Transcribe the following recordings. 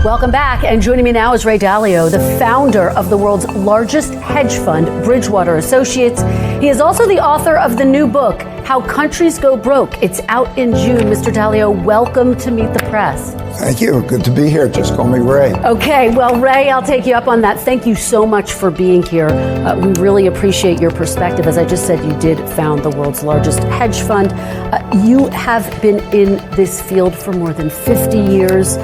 Welcome back, and joining me now is Ray Dalio, the founder of the world's largest hedge fund, Bridgewater Associates. He is also the author of the new book, How Countries Go Broke. It's out in June. Mr. Dalio, welcome to Meet the Press. Thank you. Good to be here. Just call me Ray. Okay, well, Ray, I'll take you up on that. Thank you so much for being here. We really appreciate your perspective. As I just said, you did found the world's largest hedge fund. You have been in this field for more than 50 years.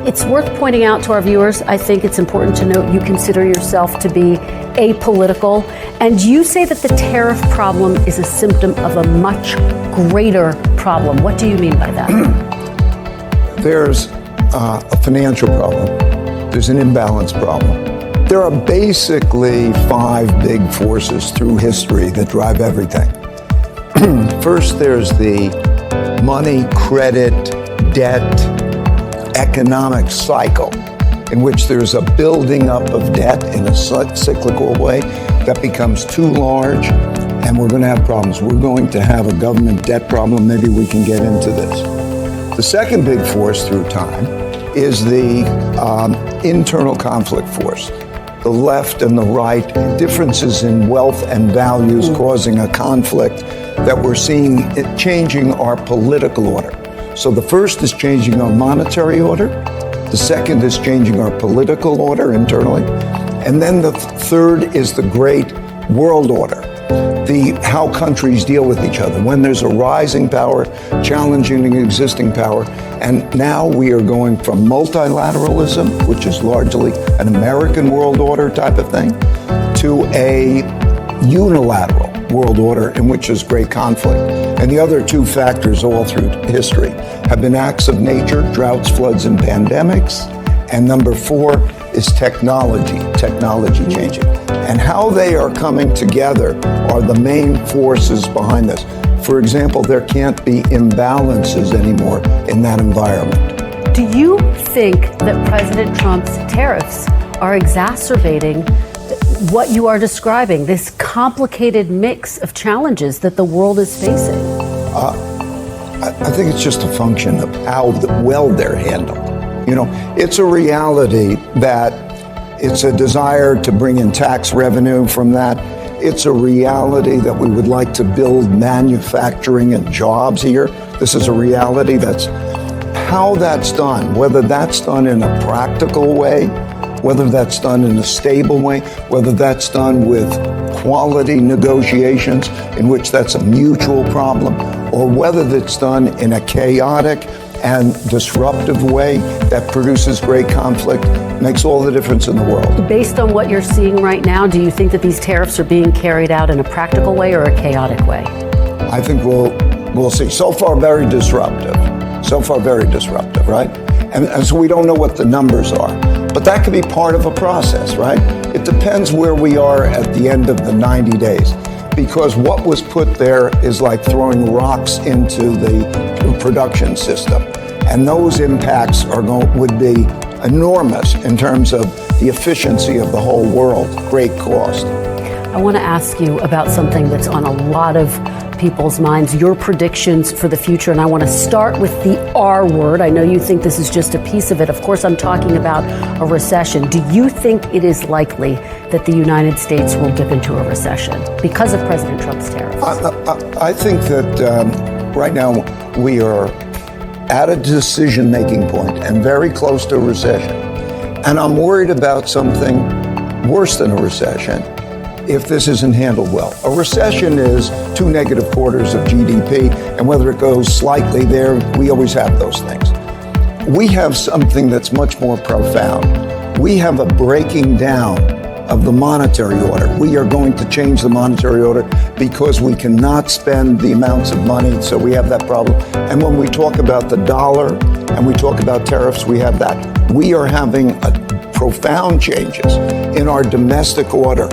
It's worth pointing out to our viewers, I think it's important to note you consider yourself to be apolitical, and you say that the tariff problem is a symptom of a much greater problem. What do you mean by that? There's a financial problem. There's an imbalance problem. There are basically 5 big forces through history that drive everything. First, there's the money, credit, debt, economic cycle in which there's a building up of debt in a cyclical way that becomes too large, and we're going to have problems. We're going to have a government debt problem. Maybe we can get into this. The second big force through time is the internal conflict force. The left and the right, differences in wealth and values causing a conflict that we're seeing it changing our political order. So the first is changing our monetary order. The second is changing our political order internally. And then the third is the great world order, how countries deal with each other. When there's a rising power challenging the existing power. And now we are going from multilateralism, which is largely an American world order type of thing, to a unilateral world order in which there's great conflict. And the other 2 factors all through history have been acts of nature, droughts, floods, and pandemics. And number 4 is technology changing. And how they are coming together are the main forces behind this. For example, there can't be imbalances anymore in that environment. Do you think that President Trump's tariffs are exacerbating what you are describing, this complicated mix of challenges that the world is facing? I think it's just a function of how well they're handled. You know, it's a reality that it's a desire to bring in tax revenue from that. It's a reality that we would like to build manufacturing and jobs here. This is a reality. That's how that's done, whether that's done in a practical way, whether that's done in a stable way, whether that's done with quality negotiations in which that's a mutual problem, or whether that's done in a chaotic and disruptive way that produces great conflict, makes all the difference in the world. Based on what you're seeing right now, do you think that these tariffs are being carried out in a practical way or a chaotic way? I think we'll see. So far, very disruptive, right? And so we don't know what the numbers are. But that could be part of a process, right? It depends where we are at the end of the 90 days. Because what was put there is like throwing rocks into the production system. And those impacts would be enormous in terms of the efficiency of the whole world, great cost. I want to ask you about something that's on a lot of people's minds, your predictions for the future. And I want to start with the R word. I know you think this is just a piece of it. Of course, I'm talking about a recession. Do you think it is likely that the United States will dip into a recession because of President Trump's tariffs? I think that right now we are at a decision-making point and very close to a recession. And I'm worried about something worse than a recession if this isn't handled well. A recession is 2 negative quarters of GDP, and whether it goes slightly there, we always have those things. We have something that's much more profound. We have a breaking down of the monetary order. We are going to change the monetary order because we cannot spend the amounts of money, so we have that problem. And when we talk about the dollar and we talk about tariffs, we have that. We are having profound changes in our domestic order,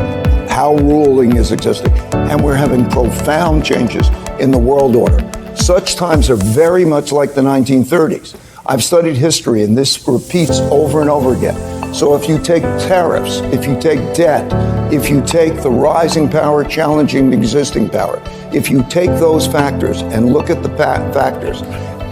how ruling is existing, and we're having profound changes in the world order. Such times are very much like the 1930s. I've studied history, and this repeats over and over again. So if you take tariffs, if you take debt, if you take the rising power challenging the existing power, if you take those factors and look at the factors,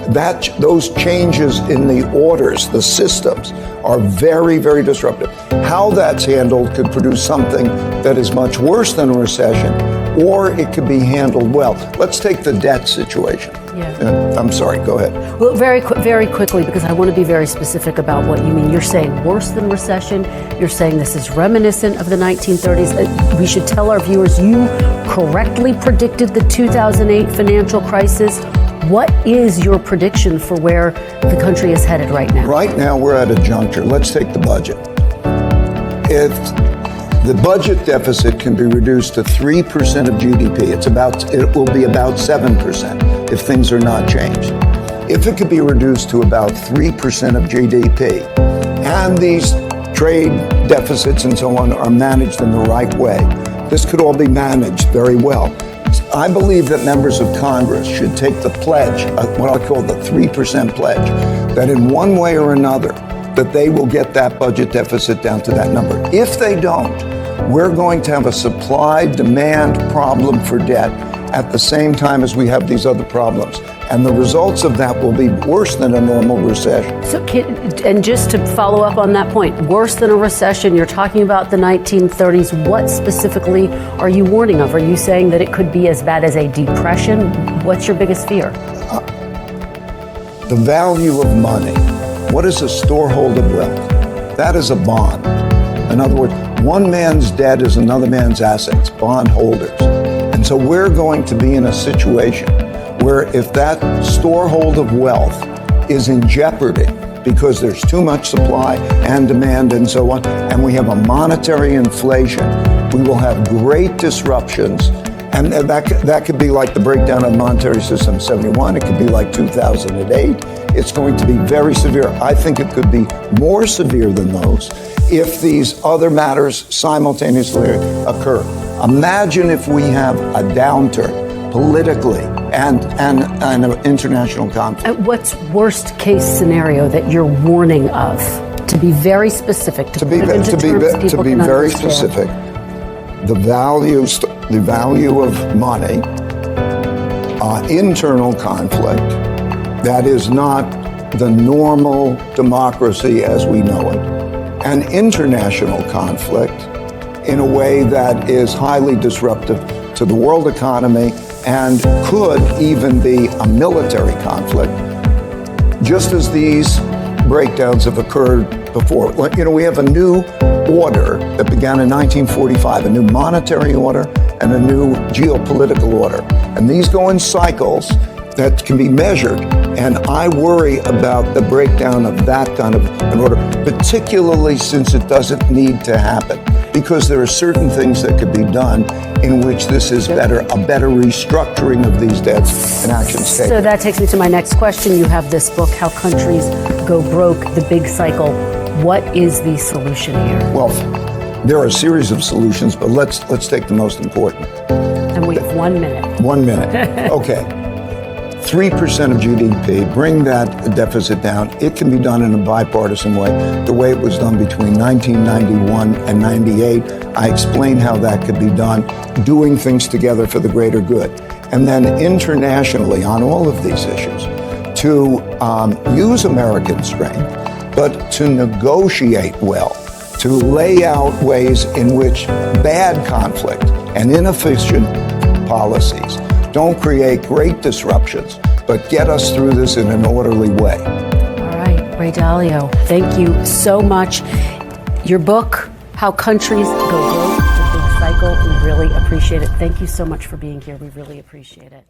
those changes in the orders, the systems, are very, very disruptive. How that's handled could produce something that is much worse than a recession, or it could be handled well. Let's take the debt situation. Yeah. I'm sorry, go ahead. Well, very quickly, because I want to be very specific about what you mean. You're saying worse than recession. You're saying this is reminiscent of the 1930s. We should tell our viewers you correctly predicted the 2008 financial crisis. What is your prediction for where the country is headed right now? Right now, we're at a juncture. Let's take the budget. If the budget deficit can be reduced to 3% of GDP, it will be about 7% if things are not changed. If it could be reduced to about 3% of GDP, and these trade deficits and so on are managed in the right way, this could all be managed very well. I believe that members of Congress should take the pledge, what I call the 3% pledge, that in one way or another, that they will get that budget deficit down to that number. If they don't, we're going to have a supply-demand problem for debt at the same time as we have these other problems. And the results of that will be worse than a normal recession. So, and just to follow up on that point, worse than a recession, you're talking about the 1930s. What specifically are you warning of? Are you saying that it could be as bad as a depression? What's your biggest fear? The value of money. What is a storehold of wealth? That is a bond. In other words, one man's debt is another man's assets, bondholders. And so we're going to be in a situation where if that storehold of wealth is in jeopardy because there's too much supply and demand and so on, and we have a monetary inflation, we will have great disruptions. And that could be like the breakdown of the monetary system in 71. It could be like 2008. It's going to be very severe. I think it could be more severe than those if these other matters simultaneously occur. Imagine if we have a downturn politically and an international conflict. What's worst case scenario that you're warning of? To be very specific, to be very specific, the value of money, internal conflict that is not the normal democracy as we know it, and international conflict in a way that is highly disruptive to the world economy and could even be a military conflict, just as these breakdowns have occurred before. You know, we have a new order that began in 1945, a new monetary order and a new geopolitical order. And these go in cycles that can be measured. And I worry about the breakdown of that kind of an order, particularly since it doesn't need to happen, because there are certain things that could be done in which this is a better restructuring of these debts and actions taken. So that takes me to my next question. You have this book, How Countries Go Broke, The Big Cycle. What is the solution here? Well, there are a series of solutions, but let's take the most important. And we have 1 minute. 1 minute. Okay. 3% of GDP, bring that deficit down. It can be done in a bipartisan way, the way it was done between 1991 and 98. I explained how that could be done, doing things together for the greater good. And then internationally on all of these issues, to use American strength, but to negotiate well, to lay out ways in which bad conflict and inefficient policies don't create great disruptions, but get us through this in an orderly way. All right, Ray Dalio, thank you so much. Your book, How Countries Go Broke, The Big Cycle, we really appreciate it. Thank you so much for being here. We really appreciate it.